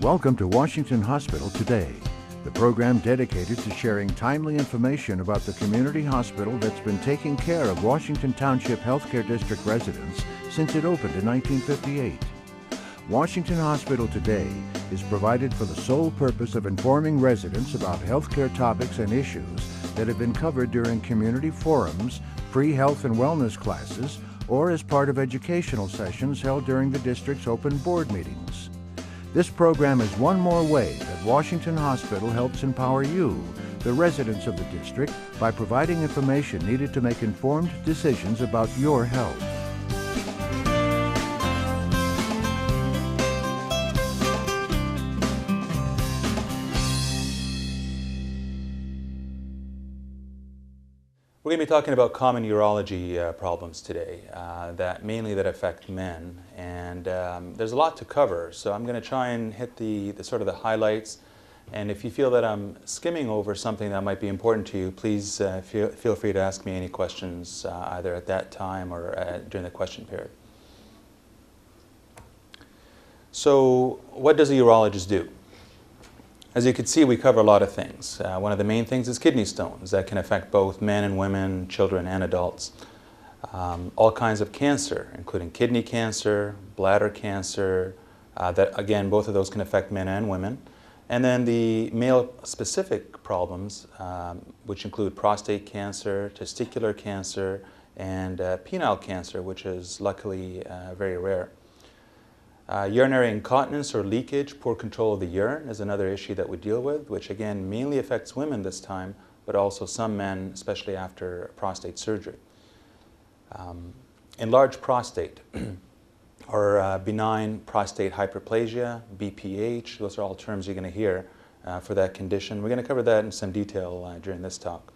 Welcome to Washington Hospital Today, the program dedicated to sharing timely information about the community hospital that's been taking care of Washington Township Healthcare District residents since it opened in 1958. Washington Hospital Today is provided for the sole purpose of informing residents about healthcare topics and issues that have been covered during community forums, free health and wellness classes, or as part of educational sessions held during the district's open board meetings. This program is one more way that Washington Hospital helps empower you, the residents of the district, by providing information needed to make informed decisions about your health. We're going to be talking about common urology problems today that mainly affect men, and there's a lot to cover, so I'm going to try and hit the sort of the highlights, and if you feel that I'm skimming over something that might be important to you, please feel free to ask me any questions either at that time or during the question period. So what does a urologist do? As you can see, we cover a lot of things. One of the main things is kidney stones that can affect both men and women, children and adults. All kinds of cancer, including kidney cancer, bladder cancer, that again, both of those can affect men and women. And then the male-specific problems, which include prostate cancer, testicular cancer, and penile cancer, which is luckily very rare. Urinary incontinence or leakage, poor control of the urine is another issue that we deal with, which again mainly affects women this time, but also some men, especially after prostate surgery. Enlarged prostate or benign prostate hyperplasia, BPH, those are all terms you're going to hear for that condition. We're going to cover that in some detail during this talk.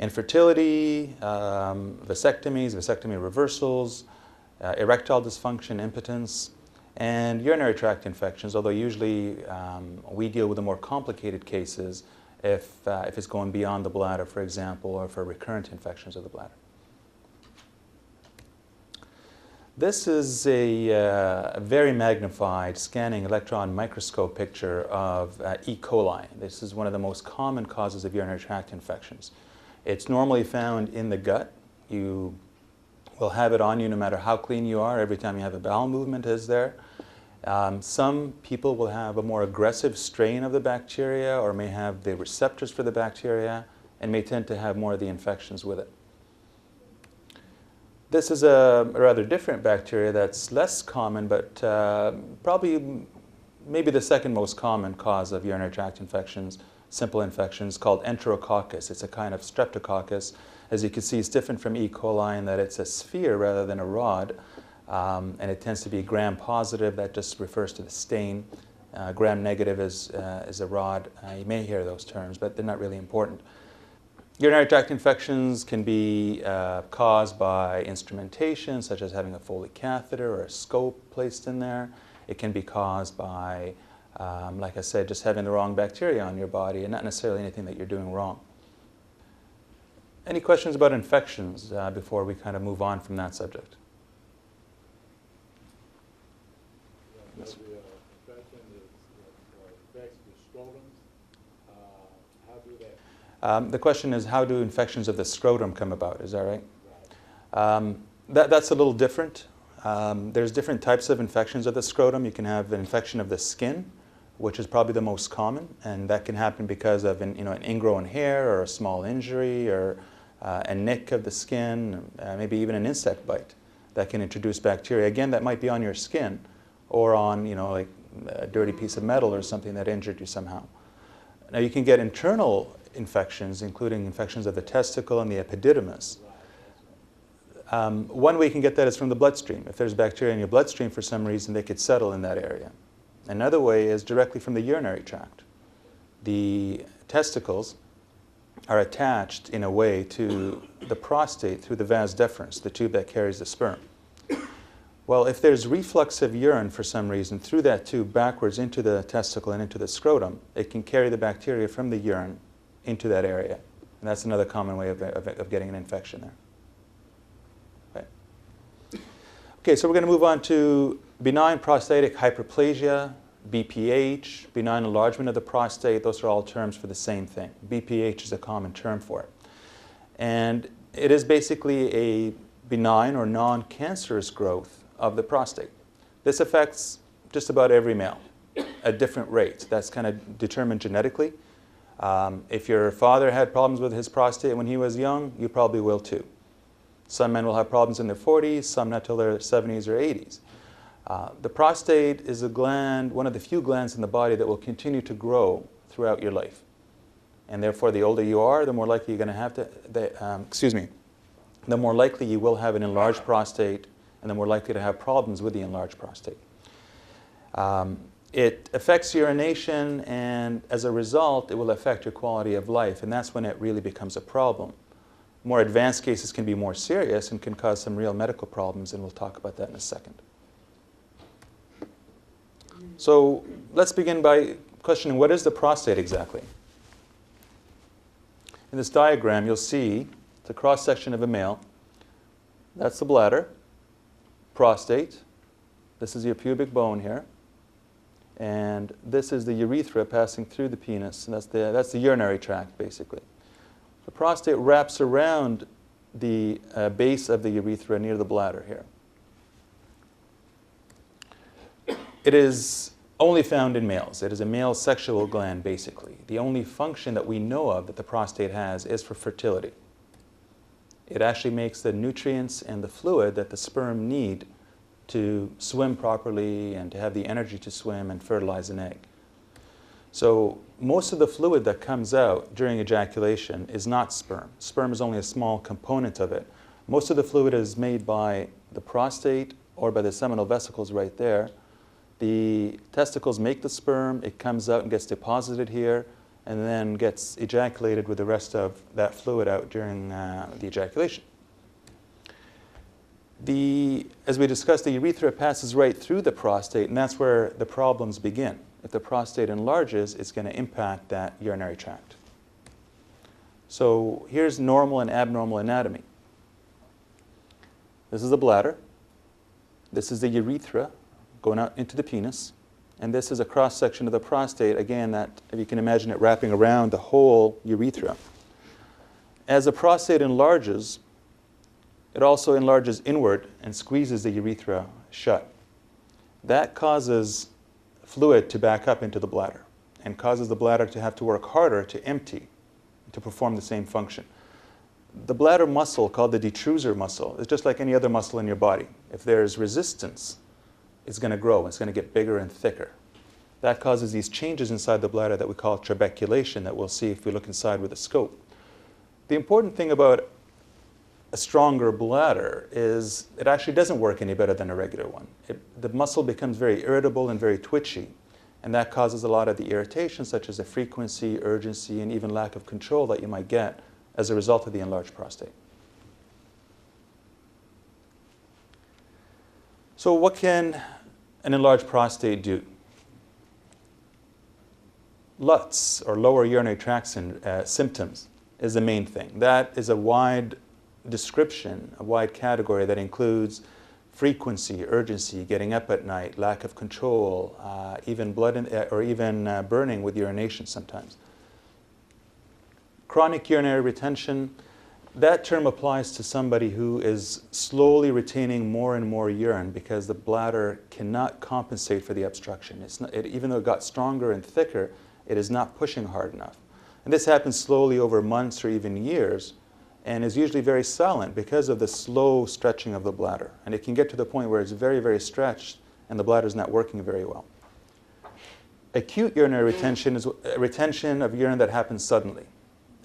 Infertility, vasectomies, vasectomy reversals, erectile dysfunction, impotence, and urinary tract infections, although usually we deal with the more complicated cases if it's going beyond the bladder, for example, or for recurrent infections of the bladder. This is a very magnified scanning electron microscope picture of E. coli. This is one of the most common causes of urinary tract infections. It's normally found in the gut. You will have it on you no matter how clean you are. Every time you have a bowel movement is there. Some people will have a more aggressive strain of the bacteria or may have the receptors for the bacteria and may tend to have more of the infections with it. This is a rather different bacteria that's less common, but probably maybe the second most common cause of urinary tract infections, simple infections, called Enterococcus. It's a kind of streptococcus. As you can see, it's different from E. coli in that it's a sphere rather than a rod, and it tends to be gram-positive. That just refers to the stain. Gram-negative is a rod. You may hear those terms, but they're not really important. Urinary tract infections can be caused by instrumentation, such as having a Foley catheter or a scope placed in there. It can be caused by, like I said, just having the wrong bacteria on your body and not necessarily anything that you're doing wrong. Any questions about infections before we kind of move on from that subject? Yes. The infection affects the scrotum. How do that? The question is, how do infections of the scrotum come about? Is that right? That's a little different. There's different types of infections of the scrotum. You can have an infection of the skin, which is probably the most common, and that can happen because of an ingrown hair or a small injury or a nick of the skin, maybe even an insect bite that can introduce bacteria. Again, that might be on your skin or on, like a dirty piece of metal or something that injured you somehow. Now, you can get internal infections, including infections of the testicle and the epididymis. One way you can get that is from the bloodstream. If there's bacteria in your bloodstream for some reason, they could settle in that area. Another way is directly from the urinary tract. The testicles are attached in a way to the prostate through the vas deferens, the tube that carries the sperm. Well, if there's reflux of urine for some reason through that tube backwards into the testicle and into the scrotum, it can carry the bacteria from the urine into that area. And that's another common way of getting an infection there. Okay, so we're going to move on to benign prostatic hyperplasia. BPH, benign enlargement of the prostate, those are all terms for the same thing. BPH is a common term for it. And it is basically a benign or non-cancerous growth of the prostate. This affects just about every male at different rates. That's kind of determined genetically. If your father had problems with his prostate when he was young, you probably will too. Some men will have problems in their 40s, some not till their 70s or 80s. The prostate is a gland, one of the few glands in the body that will continue to grow throughout your life. And therefore, the older you are, the more likely you're going to have to, the more likely you will have an enlarged prostate, and the more likely to have problems with the enlarged prostate. It affects urination, and as a result, it will affect your quality of life, and that's when it really becomes a problem. More advanced cases can be more serious and can cause some real medical problems, and we'll talk about that in a second. So let's begin by questioning, what is the prostate exactly? In this diagram, you'll see the cross-section of a male. That's the bladder, prostate. This is your pubic bone here. And this is the urethra passing through the penis. And that's the urinary tract, basically. The prostate wraps around the base of the urethra near the bladder here. It is only found in males. It is a male sexual gland, basically. The only function that we know of that the prostate has is for fertility. It actually makes the nutrients and the fluid that the sperm need to swim properly and to have the energy to swim and fertilize an egg. So most of the fluid that comes out during ejaculation is not sperm. Sperm is only a small component of it. Most of the fluid is made by the prostate or by the seminal vesicles right there. The testicles make the sperm, it comes out and gets deposited here, and then gets ejaculated with the rest of that fluid out during the ejaculation. As we discussed, the urethra passes right through the prostate, and that's where the problems begin. If the prostate enlarges, it's going to impact that urinary tract. So here's normal and abnormal anatomy. This is the bladder. This is the urethra going out into the penis. And this is a cross-section of the prostate, again, that if you can imagine it wrapping around the whole urethra. As the prostate enlarges, it also enlarges inward and squeezes the urethra shut. That causes fluid to back up into the bladder and causes the bladder to have to work harder to empty, to perform the same function. The bladder muscle, called the detrusor muscle, is just like any other muscle in your body. If there's resistance, it's going to grow. It's going to get bigger and thicker. That causes these changes inside the bladder that we call trabeculation that we'll see if we look inside with a scope. The important thing about a stronger bladder is it actually doesn't work any better than a regular one. The muscle becomes very irritable and very twitchy, and that causes a lot of the irritation, such as the frequency, urgency, and even lack of control that you might get as a result of the enlarged prostate. So what can an enlarged prostate do? LUTS, or lower urinary tract symptoms, is the main thing. That is a wide description, a wide category that includes frequency, urgency, getting up at night, lack of control, even burning with urination sometimes. Chronic urinary retention, that term applies to somebody who is slowly retaining more and more urine because the bladder cannot compensate for the obstruction. Even though it got stronger and thicker, it is not pushing hard enough. And this happens slowly over months or even years, and is usually very silent because of the slow stretching of the bladder. And it can get to the point where it's very, very stretched and the bladder is not working very well. Acute urinary retention is a retention of urine that happens suddenly.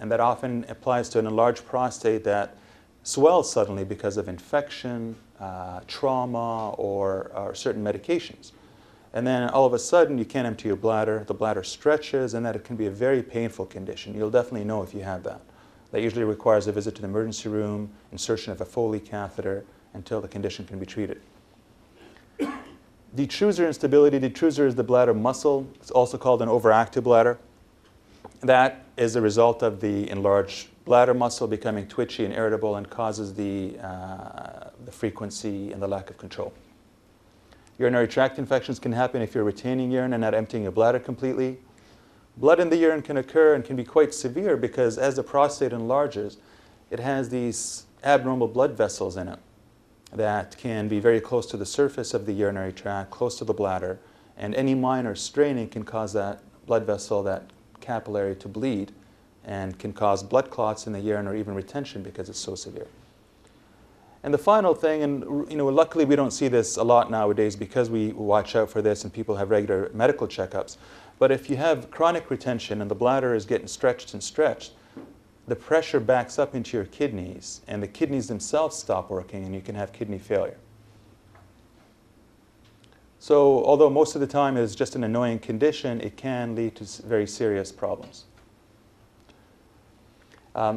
And that often applies to an enlarged prostate that swells suddenly because of infection, trauma, or certain medications. And then all of a sudden you can't empty your bladder, the bladder stretches, and that it can be a very painful condition. You'll definitely know if you have that. That usually requires a visit to the emergency room, insertion of a Foley catheter, until the condition can be treated. Detrusor instability. Detrusor is the bladder muscle. It's also called an overactive bladder. That is a result of the enlarged bladder muscle becoming twitchy and irritable and causes the frequency and the lack of control. Urinary tract infections can happen if you're retaining urine and not emptying your bladder completely. Blood in the urine can occur and can be quite severe because as the prostate enlarges, it has these abnormal blood vessels in it that can be very close to the surface of the urinary tract, close to the bladder, and any minor straining can cause that blood vessel, that capillary, to bleed and can cause blood clots in the urine or even retention because it's so severe. And the final thing, and luckily we don't see this a lot nowadays because we watch out for this and people have regular medical checkups, but if you have chronic retention and the bladder is getting stretched and stretched, the pressure backs up into your kidneys and the kidneys themselves stop working and you can have kidney failure. So although most of the time it's just an annoying condition, it can lead to very serious problems.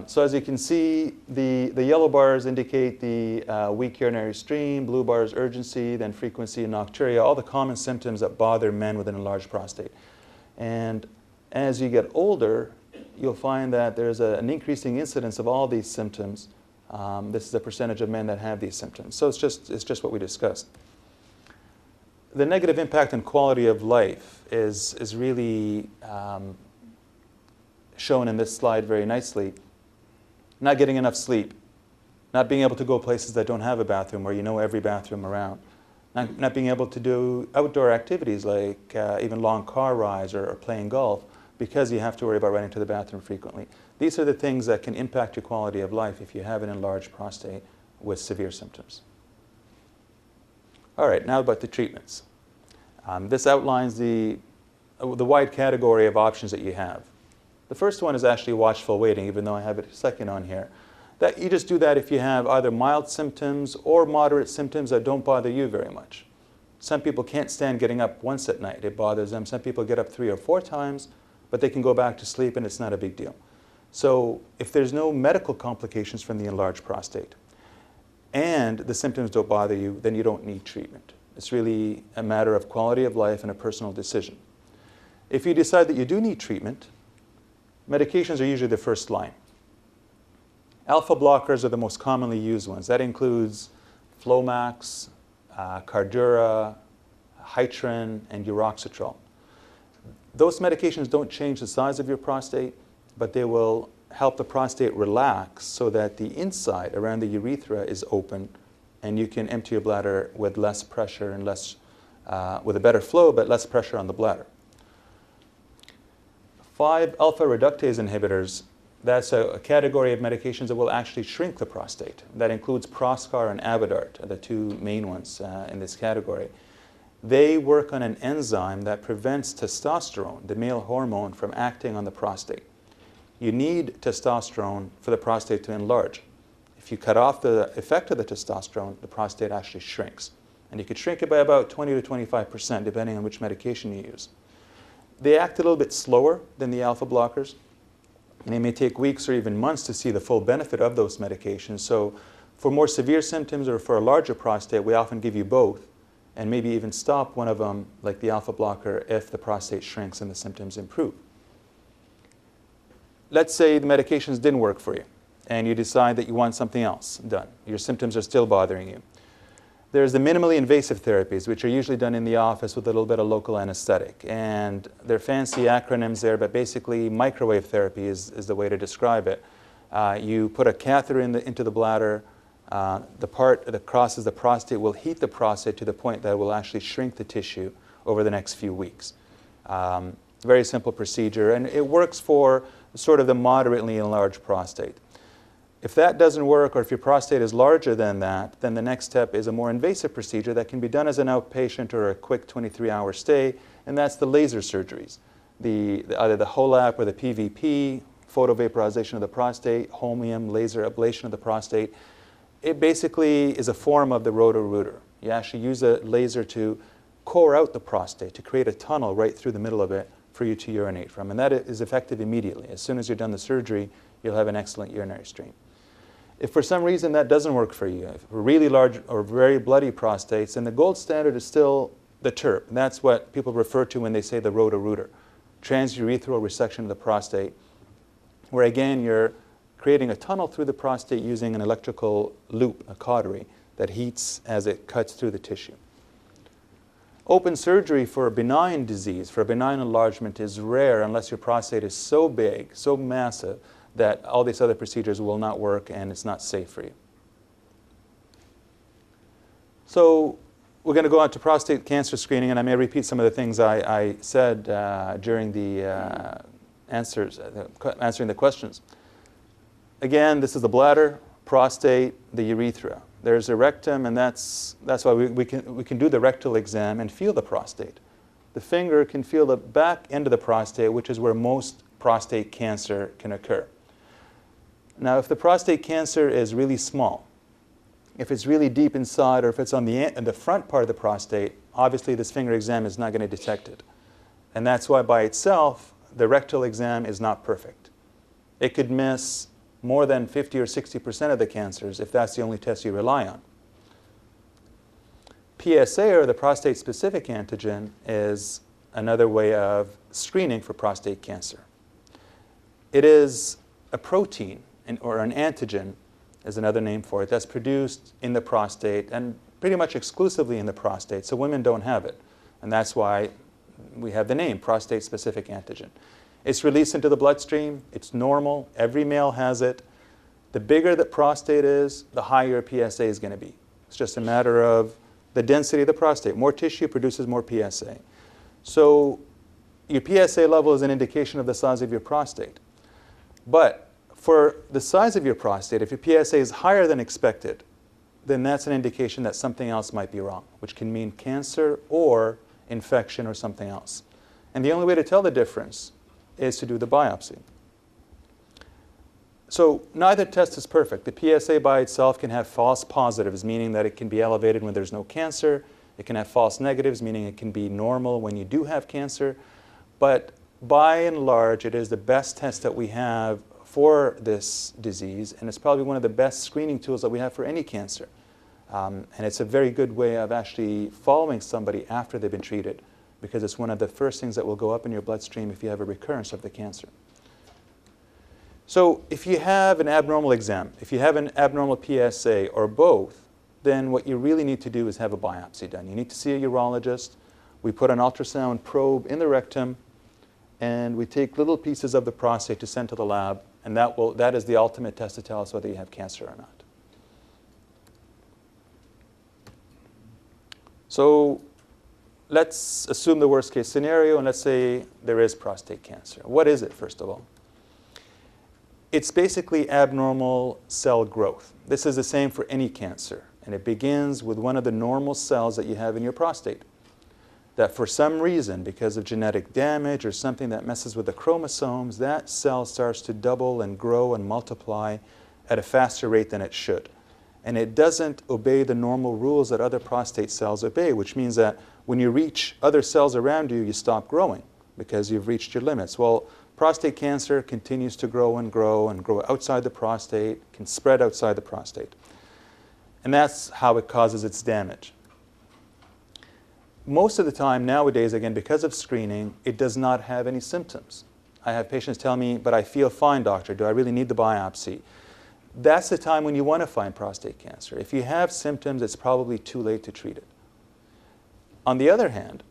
So as you can see, the yellow bars indicate the weak urinary stream, blue bars urgency, then frequency and nocturia, all the common symptoms that bother men with an enlarged prostate. And as you get older, you'll find that there's an increasing incidence of all these symptoms. This is the percentage of men that have these symptoms. So it's just what we discussed. The negative impact on quality of life is really shown in this slide very nicely. Not getting enough sleep, not being able to go places that don't have a bathroom where you know every bathroom around, not being able to do outdoor activities like even long car rides or playing golf because you have to worry about running to the bathroom frequently. These are the things that can impact your quality of life if you have an enlarged prostate with severe symptoms. All right, now about the treatments. This outlines the wide category of options that you have. The first one is actually watchful waiting, even though I have it second on here. That you just do that if you have either mild symptoms or moderate symptoms that don't bother you very much. Some people can't stand getting up once at night. It bothers them. Some people get up 3 or 4 times, but they can go back to sleep and it's not a big deal. So if there's no medical complications from the enlarged prostate and the symptoms don't bother you, then you don't need treatment. It's really a matter of quality of life and a personal decision. If you decide that you do need treatment, medications are usually the first line. Alpha blockers are the most commonly used ones. That includes Flomax, Cardura, Hytrin, and Uroxetrol. Those medications don't change the size of your prostate, but they will help the prostate relax so that the inside around the urethra is open and you can empty your bladder with less pressure and with a better flow, but less pressure on the bladder. 5 alpha reductase inhibitors, that's a category of medications that will actually shrink the prostate. That includes Proscar and Avodart, are the 2 main ones in this category. They work on an enzyme that prevents testosterone, the male hormone, from acting on the prostate. You need testosterone for the prostate to enlarge. If you cut off the effect of the testosterone, the prostate actually shrinks. And you could shrink it by about 20 to 25%, depending on which medication you use. They act a little bit slower than the alpha blockers, and it may take weeks or even months to see the full benefit of those medications. So for more severe symptoms or for a larger prostate, we often give you both, and maybe even stop one of them, like the alpha blocker, if the prostate shrinks and the symptoms improve. Let's say the medications didn't work for you, and you decide that you want something else done. Your symptoms are still bothering you. There's the minimally invasive therapies, which are usually done in the office with a little bit of local anesthetic. And they're fancy acronyms there, but basically microwave therapy is the way to describe it. You put a catheter into the bladder. The part that crosses the prostate will heat the prostate to the point that it will actually shrink the tissue over the next few weeks. Very simple procedure, and it works for sort of the moderately enlarged prostate. If that doesn't work, or if your prostate is larger than that, then the next step is a more invasive procedure that can be done as an outpatient or a quick 23-hour stay, and that's the laser surgeries. Either the HOLAP or the PVP, photovaporization of the prostate, holmium, laser ablation of the prostate. It basically is a form of the roto-rooter. You actually use a laser to core out the prostate, to create a tunnel right through the middle of it for you to urinate from, and that is effective immediately. As soon as you're done the surgery, you'll have an excellent urinary stream. If for some reason that doesn't work for you, if really large or very bloody prostates, then the gold standard is still the TURP. And that's what people refer to when they say the roto-rooter, transurethral resection of the prostate, where again you're creating a tunnel through the prostate using an electrical loop, a cautery, that heats as it cuts through the tissue. Open surgery for a benign disease, for a benign enlargement, is rare unless your prostate is so big, so massive, that all these other procedures will not work and it's not safe for you. So we're going to go on to prostate cancer screening, and I may repeat some of the things I said during the answering the questions. Again, this is the bladder, prostate, the urethra. There's a rectum, and that's why we can do the rectal exam and feel the prostate. The finger can feel the back end of the prostate, which is where most prostate cancer can occur. Now, if the prostate cancer is really small, if it's really deep inside, or if it's on the front part of the prostate, obviously this finger exam is not going to detect it. And that's why by itself, the rectal exam is not perfect. It could miss more than 50 or 60% of the cancers if that's the only test you rely on. PSA, or the prostate-specific antigen, is another way of screening for prostate cancer. It is a protein, or an antigen is another name for it, that's produced in the prostate and pretty much exclusively in the prostate, so women don't have it. And that's why we have the name, prostate-specific antigen. It's released into the bloodstream. It's normal. Every male has it. The bigger the prostate is, the higher PSA is going to be. It's just a matter of the density of the prostate. More tissue produces more PSA. So your PSA level is an indication of the size of your prostate. But for the size of your prostate, if your PSA is higher than expected, then that's an indication that something else might be wrong, which can mean cancer or infection or something else. And the only way to tell the difference is to do the biopsy. So neither test is perfect. The PSA by itself can have false positives, meaning that it can be elevated when there's no cancer. It can have false negatives, meaning it can be normal when you do have cancer. But by and large, it is the best test that we have for this disease, and it's probably one of the best screening tools that we have for any cancer. And it's a very good way of actually following somebody after they've been treated, because it's one of the first things that will go up in your bloodstream if you have a recurrence of the cancer. So if you have an abnormal exam, if you have an abnormal PSA or both, then what you really need to do is have a biopsy done. You need to see a urologist. We put an ultrasound probe in the rectum, and we take little pieces of the prostate to send to the lab, and that is the ultimate test to tell us whether you have cancer or not. So let's assume the worst case scenario, and let's say there is prostate cancer. What is it, first of all? It's basically abnormal cell growth. This is the same for any cancer, and it begins with one of the normal cells that you have in your prostate, that for some reason, because of genetic damage or something that messes with the chromosomes, that cell starts to double and grow and multiply at a faster rate than it should. And it doesn't obey the normal rules that other prostate cells obey, which means that when you reach other cells around you, you stop growing because you've reached your limits. Well, prostate cancer continues to grow and grow and grow outside the prostate, can spread outside the prostate. And that's how it causes its damage. Most of the time nowadays, again, because of screening, it does not have any symptoms. I have patients tell me, but I feel fine, doctor. Do I really need the biopsy? That's the time when you want to find prostate cancer. If you have symptoms, it's probably too late to treat it. On the other hand,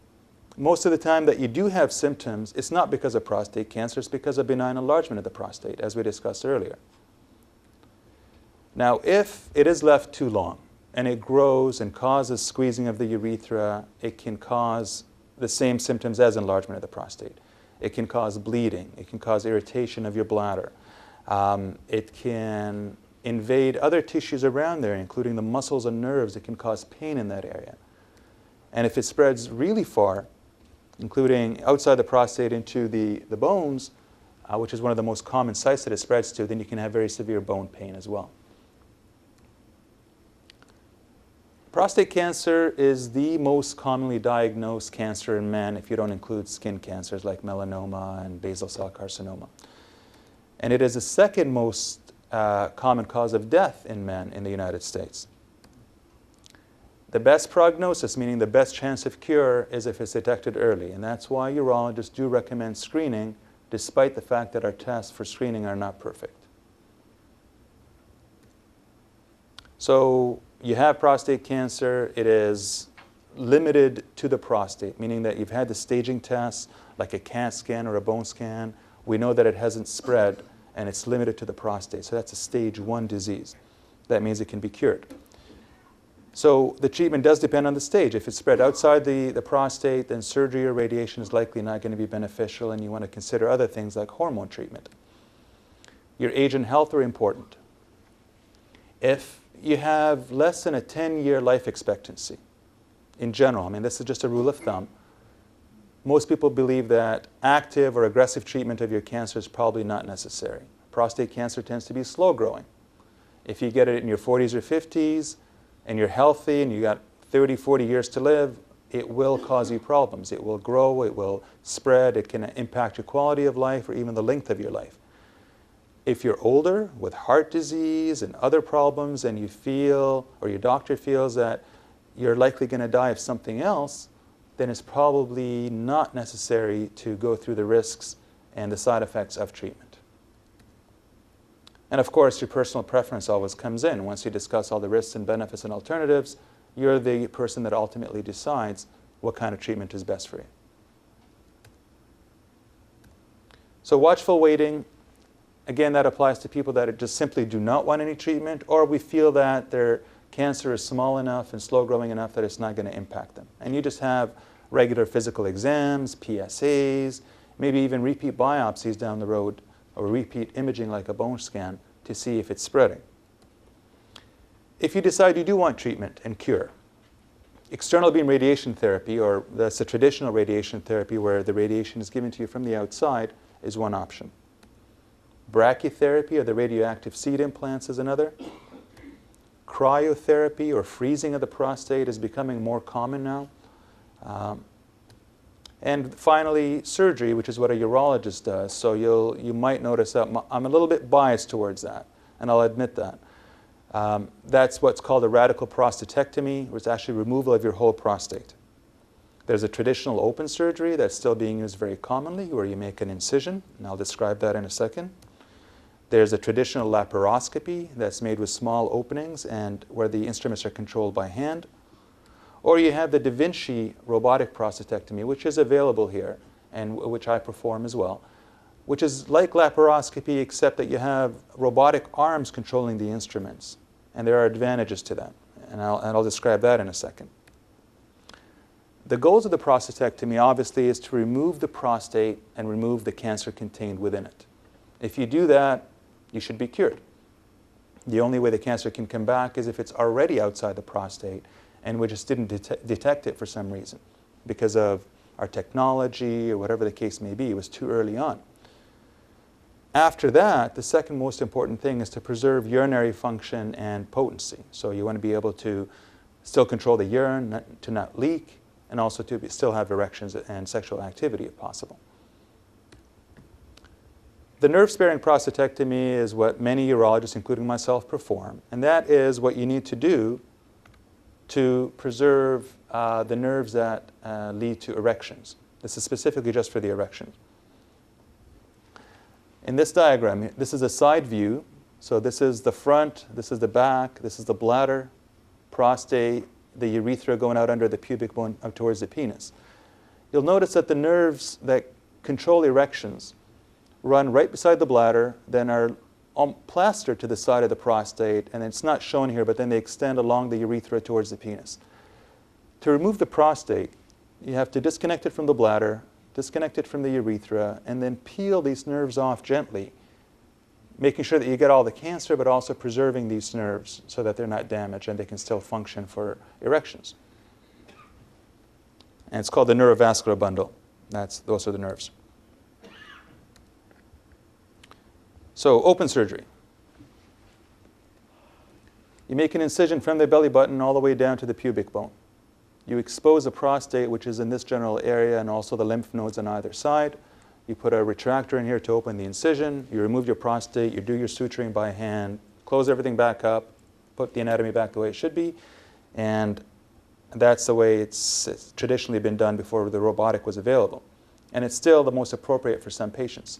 most of the time that you do have symptoms, it's not because of prostate cancer, it's because of benign enlargement of the prostate, as we discussed earlier. Now, if it is left too long, and it grows and causes squeezing of the urethra, it can cause the same symptoms as enlargement of the prostate. It can cause bleeding. It can cause irritation of your bladder. It can invade other tissues around there, including the muscles and nerves. It can cause pain in that area. And if it spreads really far, including outside the prostate into the bones, which is one of the most common sites that it spreads to, then you can have very severe bone pain as well. Prostate cancer is the most commonly diagnosed cancer in men if you don't include skin cancers like melanoma and basal cell carcinoma. And it is the second most common cause of death in men in the United States. The best prognosis, meaning the best chance of cure, is if it's detected early. And that's why urologists do recommend screening, despite the fact that our tests for screening are not perfect. So you have prostate cancer. It is limited to the prostate, meaning that you've had the staging tests, like a CAT scan or a bone scan. We know that it hasn't spread, and it's limited to the prostate. So that's a stage 1 disease. That means it can be cured. So the treatment does depend on the stage. If it's spread outside the prostate, then surgery or radiation is likely not going to be beneficial, and you want to consider other things like hormone treatment. Your age and health are important. If you have less than a 10-year life expectancy, in general, I mean, this is just a rule of thumb, most people believe that active or aggressive treatment of your cancer is probably not necessary. Prostate cancer tends to be slow growing. If you get it in your 40s or 50s, and you're healthy and you got 30, 40 years to live, it will cause you problems. It will grow, it will spread, it can impact your quality of life or even the length of your life. If you're older with heart disease and other problems and you feel, or your doctor feels that you're likely going to die of something else, then it's probably not necessary to go through the risks and the side effects of treatment. And of course, your personal preference always comes in. Once you discuss all the risks and benefits and alternatives, you're the person that ultimately decides what kind of treatment is best for you. So watchful waiting, again, that applies to people that just simply do not want any treatment, or we feel that their cancer is small enough and slow growing enough that it's not going to impact them. And you just have regular physical exams, PSAs, maybe even repeat biopsies down the road, or repeat imaging like a bone scan to see if it's spreading. If you decide you do want treatment and cure, external beam radiation therapy, or that's the traditional radiation therapy where the radiation is given to you from the outside, is one option. Brachytherapy, or the radioactive seed implants, is another. Cryotherapy, or freezing of the prostate, is becoming more common now. And finally, surgery, which is what a urologist does. So you might notice that I'm a little bit biased towards that, and I'll admit that. That's what's called a radical prostatectomy, which is actually removal of your whole prostate. There's a traditional open surgery that's still being used very commonly, where you make an incision, and I'll describe that in a second. There's a traditional laparoscopy that's made with small openings and where the instruments are controlled by hand. Or you have the Da Vinci robotic prostatectomy, which is available here, and which I perform as well, which is like laparoscopy, except that you have robotic arms controlling the instruments. And there are advantages to that, and I'll describe that in a second. The goals of the prostatectomy, obviously, is to remove the prostate and remove the cancer contained within it. If you do that, you should be cured. The only way the cancer can come back is if it's already outside the prostate, and we just didn't detect it for some reason because of our technology or whatever the case may be. It was too early on. After that, the second most important thing is to preserve urinary function and potency. So you want to be able to still control the urine, to not leak, and also to still have erections and sexual activity if possible. The nerve-sparing prostatectomy is what many urologists, including myself, perform. And that is what you need to do to preserve the nerves that lead to erections. This is specifically just for the erection. In this diagram, this is a side view. So this is the front, this is the back, this is the bladder, prostate, the urethra going out under the pubic bone up towards the penis. You'll notice that the nerves that control erections run right beside the bladder, then are plastered to the side of the prostate, and it's not shown here, but then they extend along the urethra towards the penis. To remove the prostate, you have to disconnect it from the bladder, disconnect it from the urethra, and then peel these nerves off gently, making sure that you get all the cancer, but also preserving these nerves so that they're not damaged and they can still function for erections. And it's called the neurovascular bundle. Those are the nerves. So, open surgery. You make an incision from the belly button all the way down to the pubic bone. You expose the prostate, which is in this general area, and also the lymph nodes on either side. You put a retractor in here to open the incision. You remove your prostate. You do your suturing by hand. Close everything back up. Put the anatomy back the way it should be. And that's the way it's traditionally been done before the robotic was available. And it's still the most appropriate for some patients.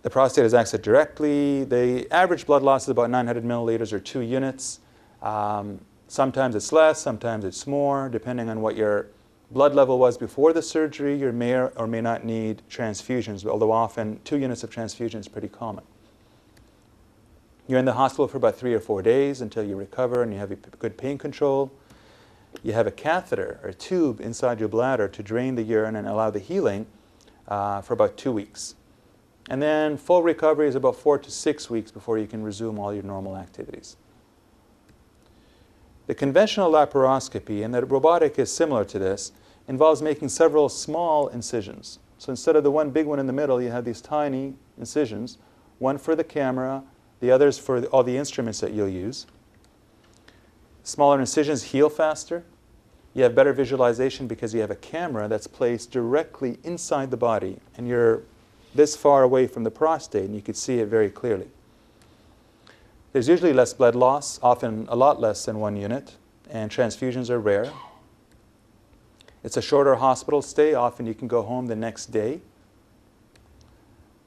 The prostate is accessed directly. The average blood loss is about 900 milliliters or 2 units. Sometimes it's less, sometimes it's more, depending on what your blood level was before the surgery. You may or may not need transfusions, although often 2 units of transfusion is pretty common. You're in the hospital for about 3 or 4 days until you recover and you have good pain control. You have a catheter or a tube inside your bladder to drain the urine and allow the healing for about 2 weeks. And then full recovery is about 4 to 6 weeks before you can resume all your normal activities. The conventional laparoscopy, and the robotic is similar to this, involves making several small incisions. So instead of the one big one in the middle, you have these tiny incisions, one for the camera, the others for all the instruments that you'll use. Smaller incisions heal faster. You have better visualization because you have a camera that's placed directly inside the body, and you're this far away from the prostate, and you can see it very clearly. There's usually less blood loss, often a lot less than 1 unit, and transfusions are rare. It's a shorter hospital stay. Often you can go home the next day.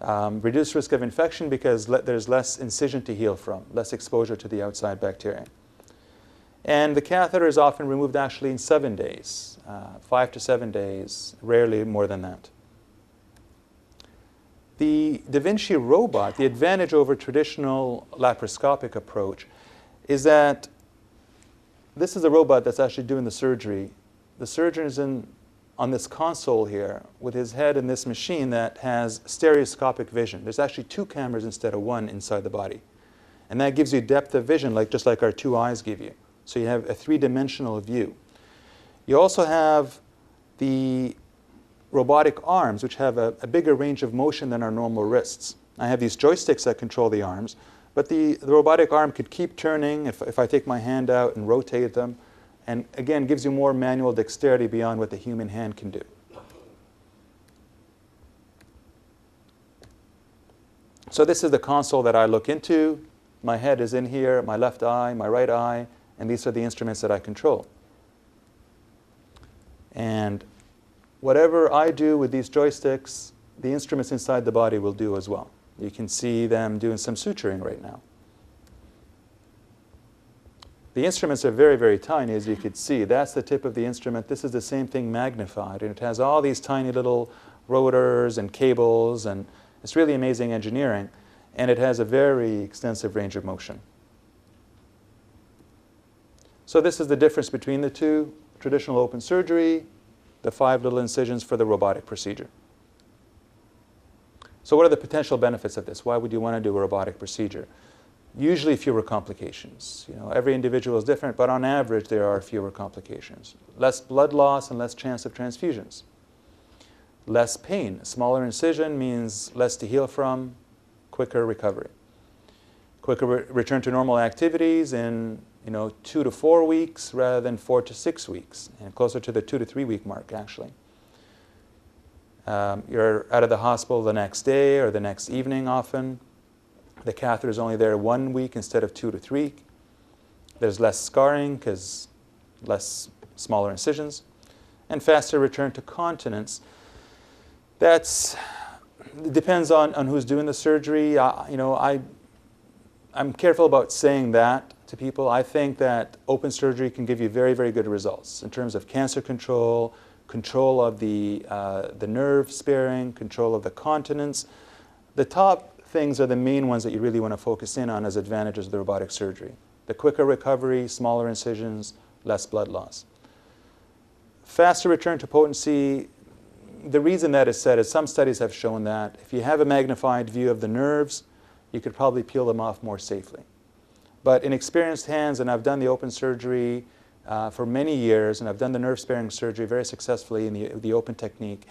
Reduced risk of infection because there's less incision to heal from, less exposure to the outside bacteria. And the catheter is often removed actually in 7 days, 5 to 7 days, rarely more than that. The Da Vinci robot, the advantage over traditional laparoscopic approach is that this is a robot that's actually doing the surgery. The surgeon is on this console here with his head in this machine that has stereoscopic vision. There's actually 2 cameras instead of 1 inside the body. And that gives you depth of vision, just like our 2 eyes give you. So you have a 3-dimensional view. You also have the robotic arms, which have a bigger range of motion than our normal wrists. I have these joysticks that control the arms, but the robotic arm could keep turning if I take my hand out and rotate them, and again gives you more manual dexterity beyond what the human hand can do. So this is the console that I look into. My head is in here, my left eye, my right eye, and these are the instruments that I control. And whatever I do with these joysticks, the instruments inside the body will do as well. You can see them doing some suturing right now. The instruments are very, very tiny, as you could see. That's the tip of the instrument. This is the same thing magnified, and it has all these tiny little rotors and cables, and it's really amazing engineering, and it has a very extensive range of motion. So this is the difference between the two: traditional open surgery, the 5 little incisions for the robotic procedure. So what are the potential benefits of this? Why would you want to do a robotic procedure? Usually fewer complications. Every individual is different, but on average there are fewer complications. Less blood loss and less chance of transfusions. Less pain. A smaller incision means less to heal from, quicker recovery. Quicker return to normal activities in 2 to 4 weeks rather than 4 to 6 weeks, and closer to the 2 to 3 week mark actually. You're out of the hospital the next day or the next evening often. The catheter is only there 1 week instead of 2 to 3. There's less scarring because less smaller incisions, and faster return to continence. It depends on who's doing the surgery. I'm careful about saying that to people. I think that open surgery can give you very, very good results in terms of cancer control, control of the nerve sparing, control of the continence. The top things are the main ones that you really want to focus in on as advantages of the robotic surgery. The quicker recovery, smaller incisions, less blood loss. Faster return to potency. The reason that is said is some studies have shown that if you have a magnified view of the nerves, you could probably peel them off more safely. But in experienced hands, and I've done the open surgery for many years, and I've done the nerve-sparing surgery very successfully in the open technique,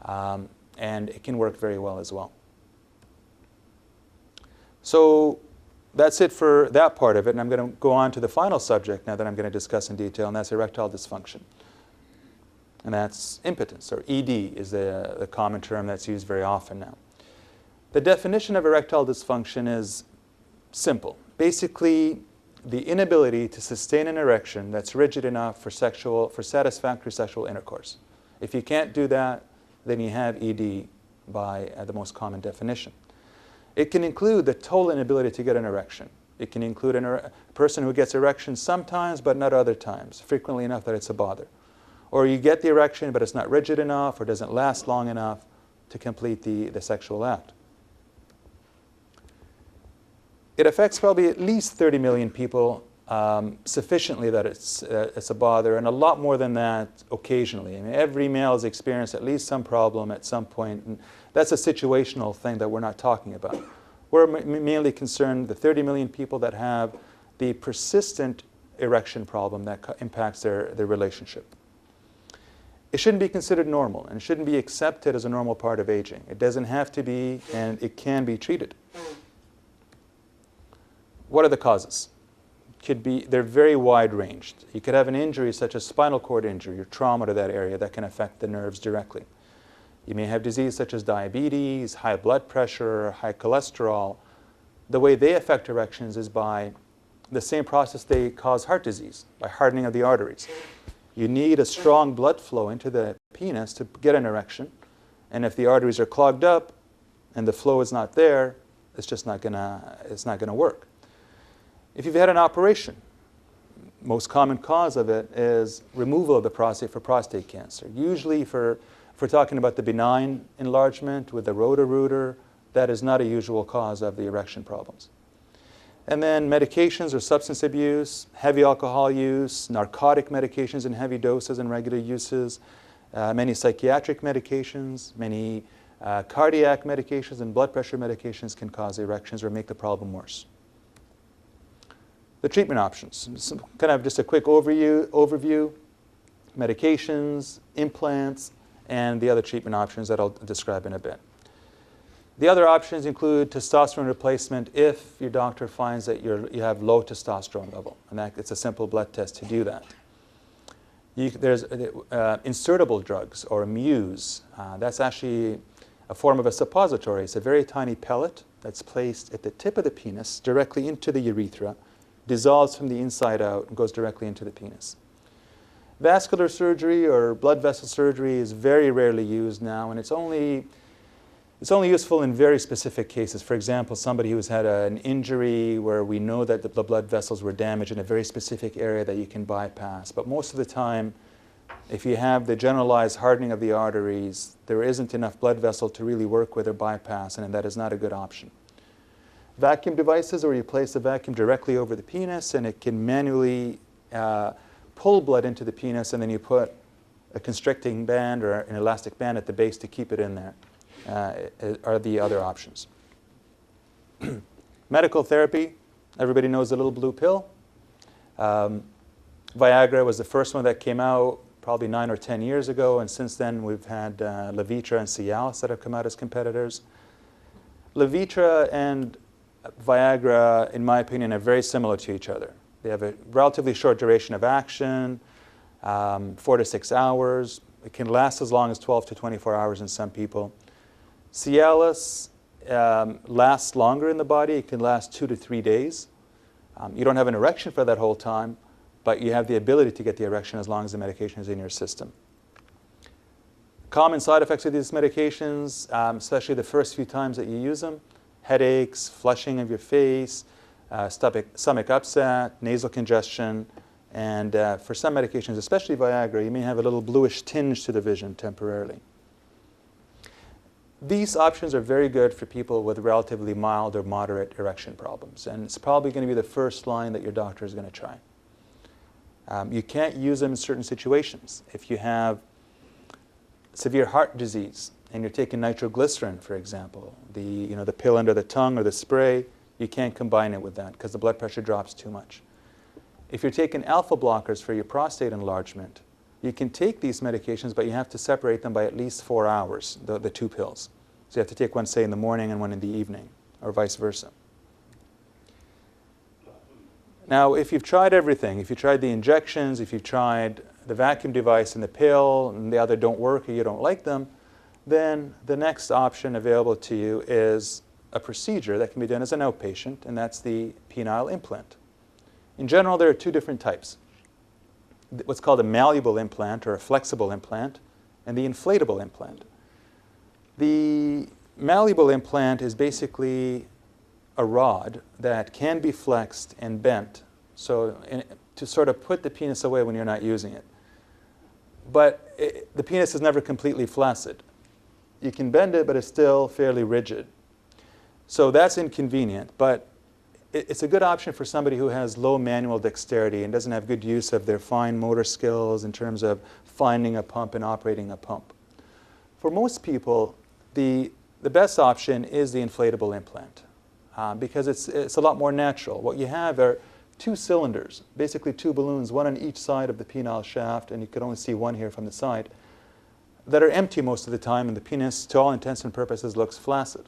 and it can work very well as well. So that's it for that part of it, and I'm going to go on to the final subject now that I'm going to discuss in detail, and that's erectile dysfunction. And that's impotence, or ED is the common term that's used very often now. The definition of erectile dysfunction is simple. Basically, the inability to sustain an erection that's rigid enough for satisfactory sexual intercourse. If you can't do that, then you have ED by the most common definition. It can include the total inability to get an erection. It can include a person who gets erections sometimes but not other times, frequently enough that it's a bother. Or you get the erection but it's not rigid enough or doesn't last long enough to complete the sexual act. It affects probably at least 30 million people sufficiently that it's a bother, and a lot more than that occasionally. I mean, every male has experienced at least some problem at some point, and that's a situational thing that we're not talking about. We're mainly concerned the 30 million people that have the persistent erection problem that impacts their relationship. It shouldn't be considered normal, and it shouldn't be accepted as a normal part of aging. It doesn't have to be, and it can be treated. What are the causes? They're very wide-ranged. You could have an injury such as spinal cord injury or trauma to that area that can affect the nerves directly. You may have disease such as diabetes, high blood pressure, high cholesterol. The way they affect erections is by the same process they cause heart disease, by hardening of the arteries. You need a strong blood flow into the penis to get an erection, and if the arteries are clogged up and the flow is not there, it's just not gonna work. If you've had an operation, most common cause of it is removal of the prostate for prostate cancer. Usually if we're talking about the benign enlargement with the Roto-Rooter, that is not a usual cause of the erection problems. And then medications or substance abuse, heavy alcohol use, narcotic medications in heavy doses and regular uses, many psychiatric medications, many cardiac medications and blood pressure medications can cause erections or make the problem worse. The treatment options, kind of just a quick overview, medications, implants, and the other treatment options that I'll describe in a bit. The other options include testosterone replacement if your doctor finds that you have low testosterone level, and it's a simple blood test to do that. There's insertable drugs or Muse. That's actually a form of a suppository. It's a very tiny pellet that's placed at the tip of the penis directly into the urethra, dissolves from the inside out, and goes directly into the penis. Vascular surgery or blood vessel surgery is very rarely used now, and it's only useful in very specific cases. For example, somebody who's had an injury where we know that the blood vessels were damaged in a very specific area that you can bypass. But most of the time, if you have the generalized hardening of the arteries, there isn't enough blood vessel to really work with or bypass, and that is not a good option. Vacuum devices, where you place the vacuum directly over the penis, and it can manually pull blood into the penis, and then you put a constricting band or an elastic band at the base to keep it in there, are the other options. Medical therapy, everybody knows the little blue pill. Viagra was the first one that came out probably 9 or 10 years ago, and since then we've had Levitra and Cialis that have come out as competitors. Levitra and Viagra, in my opinion, are very similar to each other. They have a relatively short duration of action, 4 to 6 hours. It can last as long as 12 to 24 hours in some people. Cialis lasts longer in the body. It can last 2 to 3 days. You don't have an erection for that whole time, but you have the ability to get the erection as long as the medication is in your system. Common side effects of these medications, especially the first few times that you use them: headaches, flushing of your face, stomach upset, nasal congestion, and for some medications, especially Viagra, you may have a little bluish tinge to the vision temporarily. These options are very good for people with relatively mild or moderate erection problems, and it's probably going to be the first line that your doctor is going to try. You can't use them in certain situations. If you have severe heart disease and you're taking nitroglycerin, for example, the pill under the tongue or the spray, you can't combine it with that because the blood pressure drops too much. If you're taking alpha blockers for your prostate enlargement, you can take these medications, but you have to separate them by at least 4 hours, the 2 pills. So you have to take one, say, in the morning and one in the evening, or vice versa. Now, if you've tried everything, if you tried the injections, if you've tried the vacuum device and the pill, and the other don't work or you don't like them, then the next option available to you is a procedure that can be done as an outpatient, and that's the penile implant. In general, there are 2 different types: what's called a malleable implant or a flexible implant, and the inflatable implant. The malleable implant is basically a rod that can be flexed and bent to sort of put the penis away when you're not using it. But the penis is never completely flaccid. You can bend it, but it's still fairly rigid. So that's inconvenient, but it's a good option for somebody who has low manual dexterity and doesn't have good use of their fine motor skills in terms of finding a pump and operating a pump. For most people, the best option is the inflatable implant because it's a lot more natural. What you have are two cylinders, basically two balloons, one on each side of the penile shaft, and you could only see one here from the side, that are empty most of the time, and the penis, to all intents and purposes, looks flaccid.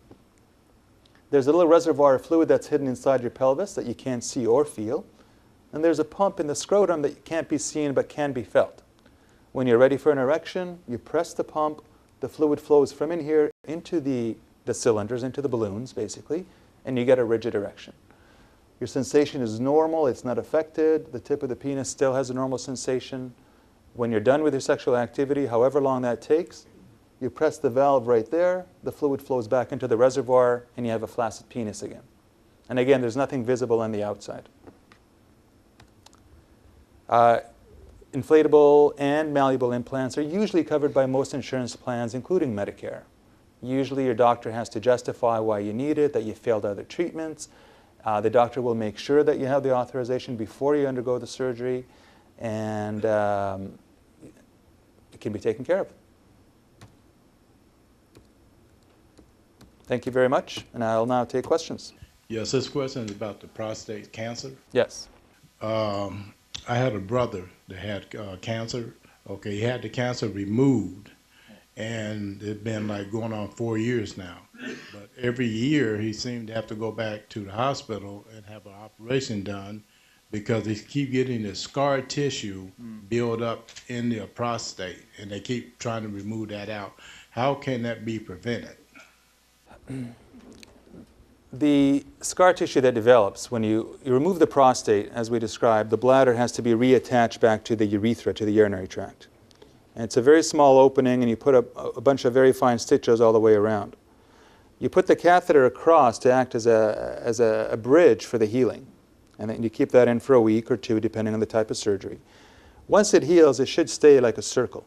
There's a little reservoir of fluid that's hidden inside your pelvis that you can't see or feel, and there's a pump in the scrotum that can't be seen but can be felt. When you're ready for an erection, you press the pump, the fluid flows from in here into the cylinders, into the balloons, basically, and you get a rigid erection. Your sensation is normal, it's not affected, the tip of the penis still has a normal sensation. When you're done with your sexual activity, however long that takes, you press the valve right there, the fluid flows back into the reservoir, and you have a flaccid penis again. And again, there's nothing visible on the outside. Inflatable and malleable implants are usually covered by most insurance plans, including Medicare. Usually your doctor has to justify why you need it, that you failed other treatments. The doctor will make sure that you have the authorization before you undergo the surgery, and it can be taken care of. Thank you very much, and I'll now take questions. Yes, this question is about the prostate cancer. Yes. I had a brother that had cancer. Okay, he had the cancer removed, and it's been like going on 4 years now. But every year he seemed to have to go back to the hospital and have an operation done because they keep getting the scar tissue build up in the prostate, and they keep trying to remove that out. How can that be prevented? The scar tissue that develops when you remove the prostate, as we described, the bladder has to be reattached back to the urethra, to the urinary tract. And it's a very small opening, and you put a bunch of very fine stitches all the way around. You put the catheter across to act as a bridge for the healing. And then you keep that in for a week or two, depending on the type of surgery. Once it heals, it should stay like a circle.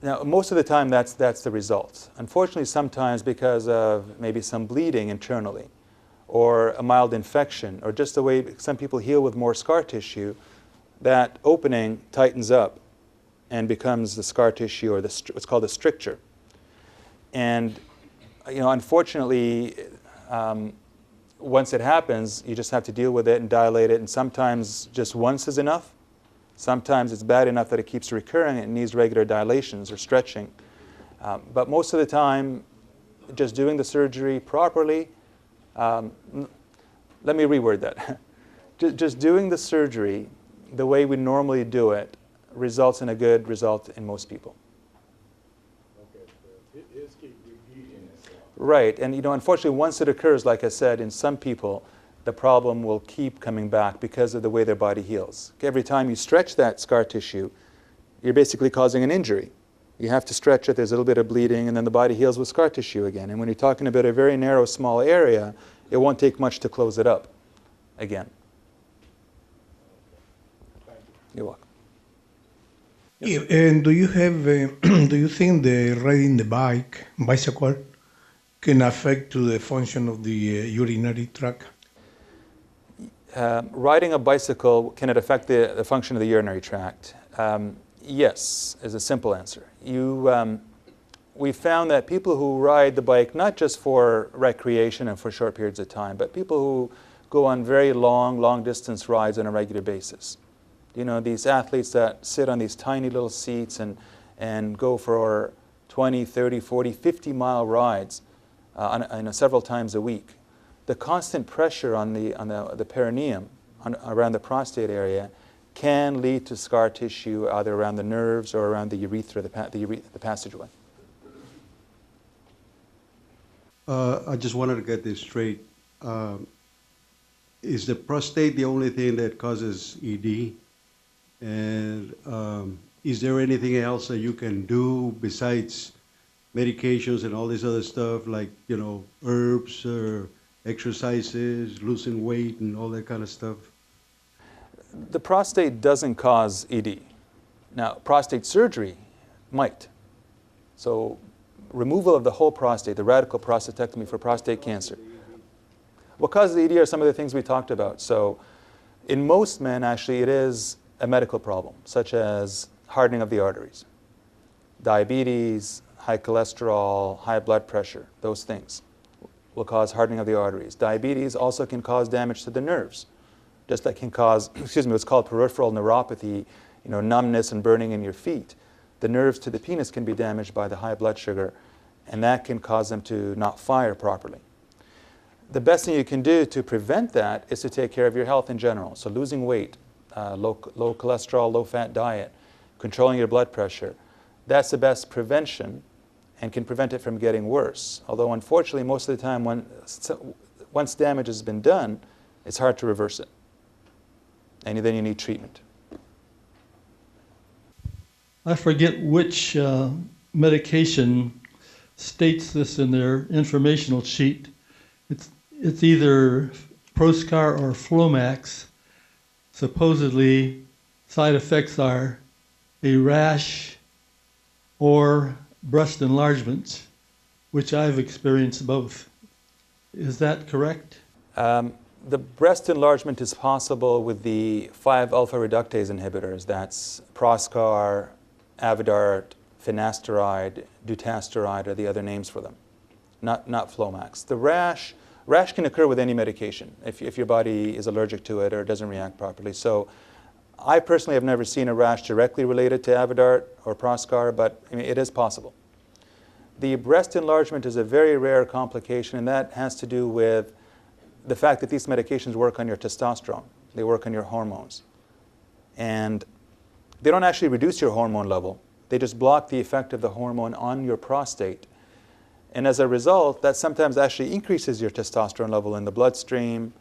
Now, most of the time, that's the result. Unfortunately, sometimes because of maybe some bleeding internally, or a mild infection, or just the way some people heal with more scar tissue, that opening tightens up and becomes the scar tissue, or what's called a stricture. And unfortunately, once it happens, you just have to deal with it and dilate it, and sometimes just once is enough. Sometimes it's bad enough that it keeps recurring and it needs regular dilations or stretching. But most of the time, just doing the surgery properly, let me reword that. Just doing the surgery the way we normally do it results in a good result in most people. Okay, so his keep repeating itself. Right, and unfortunately, once it occurs, like I said, in some people, the problem will keep coming back because of the way their body heals. Every time you stretch that scar tissue, you're basically causing an injury. You have to stretch it, there's a little bit of bleeding, and then the body heals with scar tissue again. And when you're talking about a very narrow, small area, it won't take much to close it up again. Thank you. You're welcome. Yeah, and do you think the riding the bicycle can affect to the function of the urinary tract? Riding a bicycle, can it affect the function of the urinary tract? Yes, is a simple answer. We found that people who ride the bike, not just for recreation and for short periods of time, but people who go on very long distance rides on a regular basis. These athletes that sit on these tiny little seats and go for 20, 30, 40, 50-mile rides several times a week. The constant pressure on the perineum, around the prostate area, can lead to scar tissue either around the nerves or around the urethra, the passageway. I just wanted to get this straight. Is the prostate the only thing that causes ED? And is there anything else that you can do besides medications and all this other stuff, like, you know, herbs, exercises, losing weight, and all that kind of stuff? The prostate doesn't cause ED. Now, prostate surgery might. So removal of the whole prostate, the radical prostatectomy for prostate cancer. What causes ED are some of the things we talked about. So in most men, actually, it is a medical problem, such as hardening of the arteries, diabetes, high cholesterol, high blood pressure. Those things will cause hardening of the arteries. Diabetes also can cause damage to the nerves, just like can cause, what's called peripheral neuropathy, numbness and burning in your feet. The nerves to the penis can be damaged by the high blood sugar, and that can cause them to not fire properly. The best thing you can do to prevent that is to take care of your health in general. So losing weight, low cholesterol, low fat diet, controlling your blood pressure. That's the best prevention and can prevent it from getting worse. Although unfortunately, most of the time, once damage has been done, it's hard to reverse it. And then you need treatment. I forget which medication states this in their informational sheet. It's either Proscar or Flomax. Supposedly, side effects are a rash or breast enlargements, which I've experienced both. Is that correct? The breast enlargement is possible with the 5-alpha reductase inhibitors. That's Proscar, Avodart, finasteride, dutasteride are the other names for them, not Flomax. The rash can occur with any medication if your body is allergic to it or doesn't react properly. So I personally have never seen a rash directly related to Avodart or Proscar, but it is possible. The breast enlargement is a very rare complication, and that has to do with the fact that these medications work on your testosterone. They work on your hormones. And they don't actually reduce your hormone level. They just block the effect of the hormone on your prostate. And as a result, that sometimes actually increases your testosterone level in the bloodstream,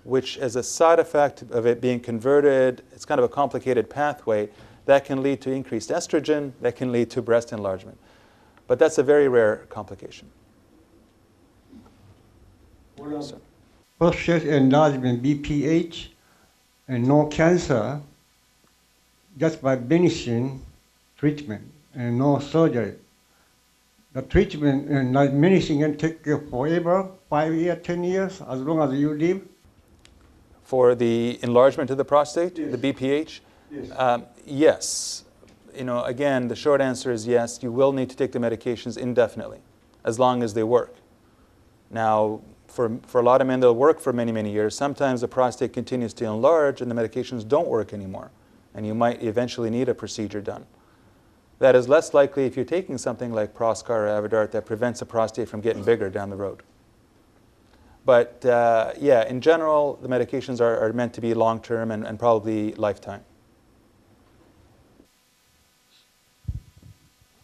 which as a side effect of it being converted, it's kind of a complicated pathway, that can lead to increased estrogen, that can lead to breast enlargement. But that's a very rare complication. Prostate enlargement, BPH, and no cancer, just by medicine treatment and no surgery. The treatment and medicine can take you forever, 5 years, 10 years, as long as you live. For the enlargement of the prostate, Yes. the BPH? Yes. Yes. Again, the short answer is yes. You will need to take the medications indefinitely, as long as they work. Now, for a lot of men, they'll work for many, many years. Sometimes the prostate continues to enlarge and the medications don't work anymore, and you might eventually need a procedure done. That is less likely if you're taking something like Proscar or Avodart that prevents the prostate from getting bigger down the road. But yeah, in general, the medications are meant to be long-term and probably lifetime.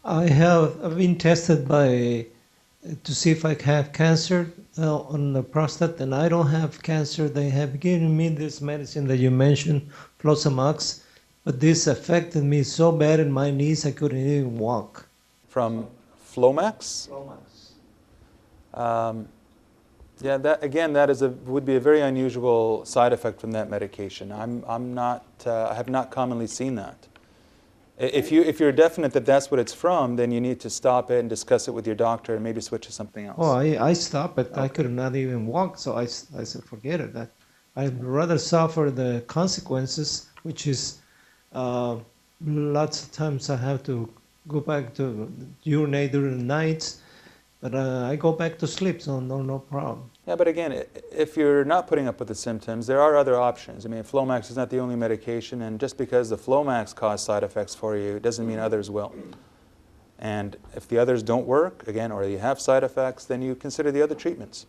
I've been tested to see if I have cancer on the prostate, and I don't have cancer. They have given me this medicine that you mentioned, Flomax, but this affected me so bad in my knees I couldn't even walk. From Flomax? Flomax. Yeah, that would be a very unusual side effect from that medication. I have not commonly seen that. If you're definite that that's what it's from, then you need to stop it and discuss it with your doctor and maybe switch to something else. Oh, I stopped it. Okay. I could not even walk, so I said, forget it. I'd rather suffer the consequences, which is lots of times I have to go back to urinate during the nights, but I go back to sleep, so no problem. Yeah, but again, if you're not putting up with the symptoms, there are other options. Flomax is not the only medication, and just because the Flomax causes side effects for you, doesn't mean others will. And if the others don't work, again, or you have side effects, then you consider the other treatments.